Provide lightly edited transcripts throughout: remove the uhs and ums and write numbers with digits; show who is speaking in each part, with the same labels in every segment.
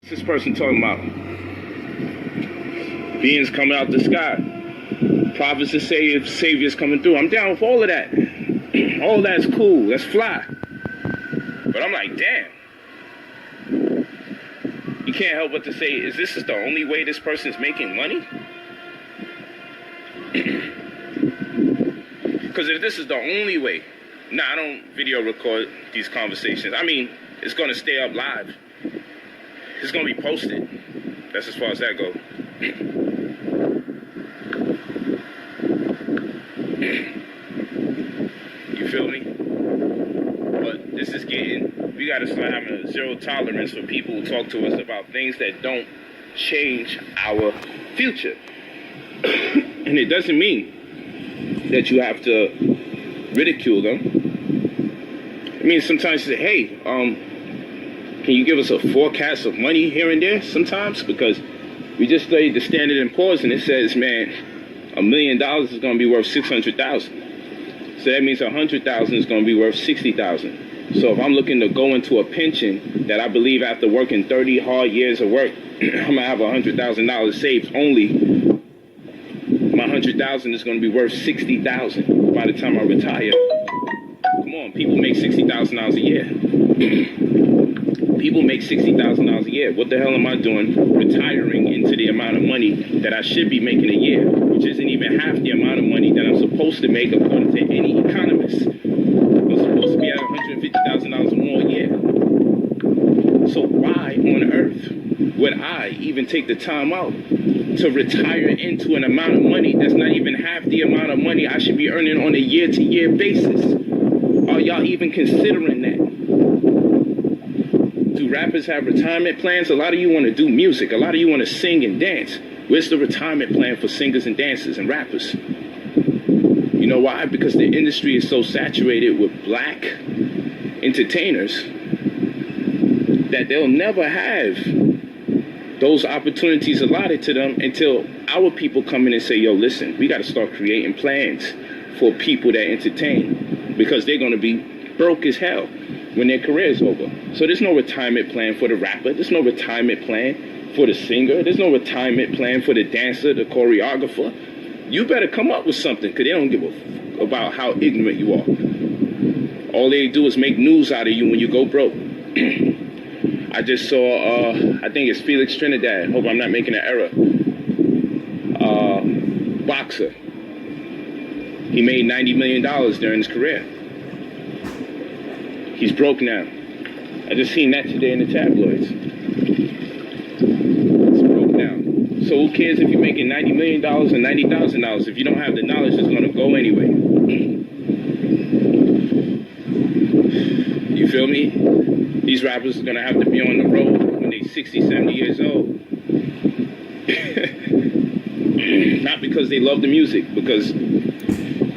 Speaker 1: This person talking about beings coming out the sky, prophets and saviors coming through. I'm down with all of that. All that's cool. That's fly. But I'm like, damn. You can't help but to say, is this the only way this person's making money? Because if this is the only way, I don't video record these conversations. I mean, it's going to stay up live. It's going to be posted. That's as far as that goes. You feel me? But this is we got to start having a zero tolerance for people who talk to us about things that don't change our future. And it doesn't mean that you have to ridicule them. It means sometimes you say, hey, can you give us a forecast of money here and there sometimes? Because we just studied the Standard & Poor's and it says, man, $1 million is going to be worth $600,000. So that means $100,000 is going to be worth $60,000. So if I'm looking to go into a pension that I believe after working 30 hard years of work, I'm going to have $100,000 saved only, my $100,000 is going to be worth $60,000 by the time I retire. Come on, people make $60,000 a year. People make $60,000 a year. What the hell am I doing retiring into the amount of money that I should be making a year, which isn't even half the amount of money that I'm supposed to make according to any economist? I'm supposed to be at $150,000 or more a year. So why on earth would I even take the time out to retire into an amount of money that's not even half the amount of money I should be earning on a year-to-year basis? Are y'all even considering that? Do rappers have retirement plans? A lot of you want to do music. A lot of you want to sing and dance. Where's the retirement plan for singers and dancers and rappers? You know why? Because the industry is so saturated with black entertainers that they'll never have those opportunities allotted to them until our people come in and say, yo, listen, we got to start creating plans for people that entertain, because they're going to be broke as hell when their career is over. So there's no retirement plan for the rapper. There's no retirement plan for the singer. There's no retirement plan for the dancer, the choreographer. You better come up with something, because they don't give a f about how ignorant you are. All they do is make news out of you when you go broke. I just saw, I think it's Felix Trinidad. Hope I'm not making an error. Boxer. He made $90 million during his career. He's broke now. I just seen that today in the tabloids. He's broke now. So who cares if you're making $90 million and $90,000? If you don't have the knowledge, it's going to go anyway. You feel me? These rappers are going to have to be on the road when they're 60, 70 years old. Not because they love the music, because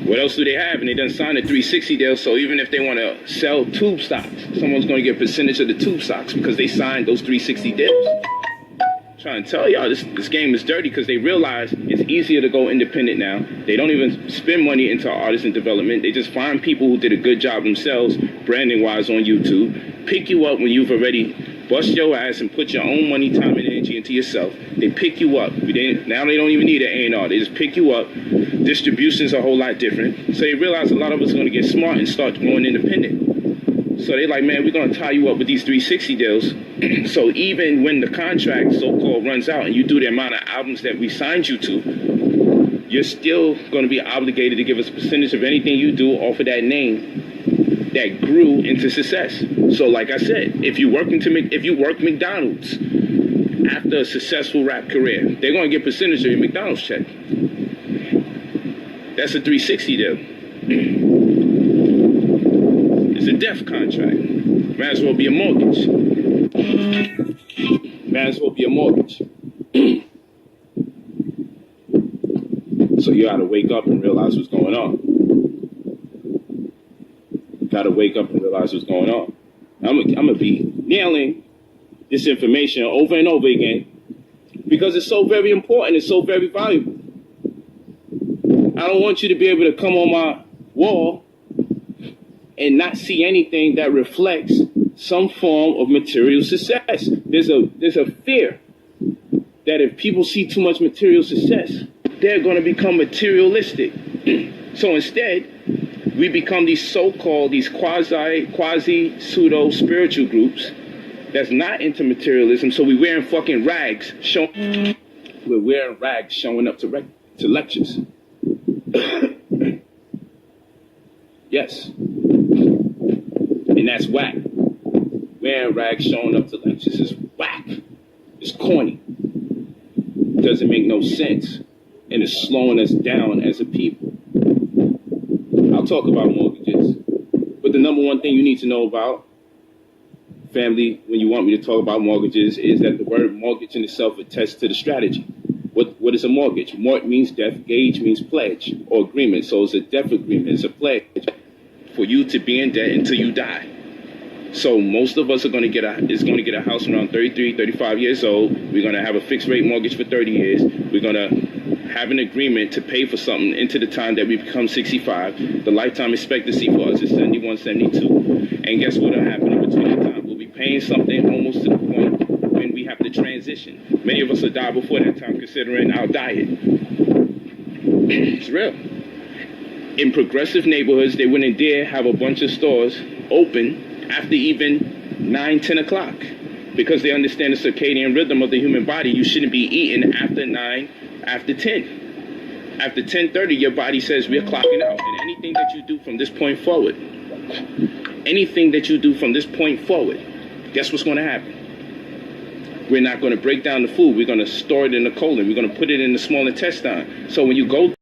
Speaker 1: what else do they have? And they done signed a 360 deal, so even if they want to sell tube stocks, someone's going to get a percentage of the tube stocks because they signed those 360 deals. I'm trying to tell y'all, this game is dirty because they realize it's easier to go independent now. They don't even spend money into artists and development. They just find people who did a good job themselves, branding-wise on YouTube, pick you up when you've already bust your ass and put your own money, time, and energy into yourself. They pick you up. Now they don't even need an A&R. They just pick you up. Distribution's a whole lot different. So they realize a lot of us are going to get smart and start going independent. So they like, man, we're going to tie you up with these 360 deals. So even when the contract so-called runs out and you do the amount of albums that we signed you to, you're still going to be obligated to give us a percentage of anything you do off of that name that grew into success. So like I said, if you work McDonald's after a successful rap career, they're going to get a percentage of your McDonald's check. That's a 360 deal. It's a death contract. Might as well be a mortgage. Might as well be a mortgage. So you gotta wake up and realize what's going on. Gotta wake up and realize what's going on. I'm gonna be nailing this information over and over again because it's so very important. It's so very valuable. I don't want you to be able to come on my wall and not see anything that reflects some form of material success. There's a fear that if people see too much material success, they're going to become materialistic. So instead, we become these so-called, these quasi pseudo spiritual groups that's not into materialism. So we're wearing fucking rags, we're wearing rags showing up to lectures. Yes, and that's whack. Wearing rags showing up to lectures is whack. It's corny. It doesn't make no sense, and it's slowing us down as a people. I'll talk about mortgages, but the number one thing you need to know about, family, when you want me to talk about mortgages, is that the word mortgage in itself attests to the strategy. What is a mortgage? Mort means death, gage means pledge or agreement. So it's a death agreement, it's a pledge for you to be in debt until you die. So most of us are going to get a house around 33, 35 years old. We're going to have a fixed rate mortgage for 30 years. We're going to have an agreement to pay for something into the time that we become 65. The lifetime expectancy for us is 71, 72. And guess what will happen in between the time? We'll be paying something almost to the point when we have to transition. Many of us will die before that time, considering our diet. It's real. In progressive neighborhoods, they wouldn't dare have a bunch of stores open after even 9, 10 o'clock. Because they understand the circadian rhythm of the human body. You shouldn't be eating after 9, after 10. After 10:30, your body says we're clocking out. And anything that you do from this point forward, guess what's going to happen? We're not going to break down the food. We're going to store it in the colon. We're going to put it in the small intestine. So when you go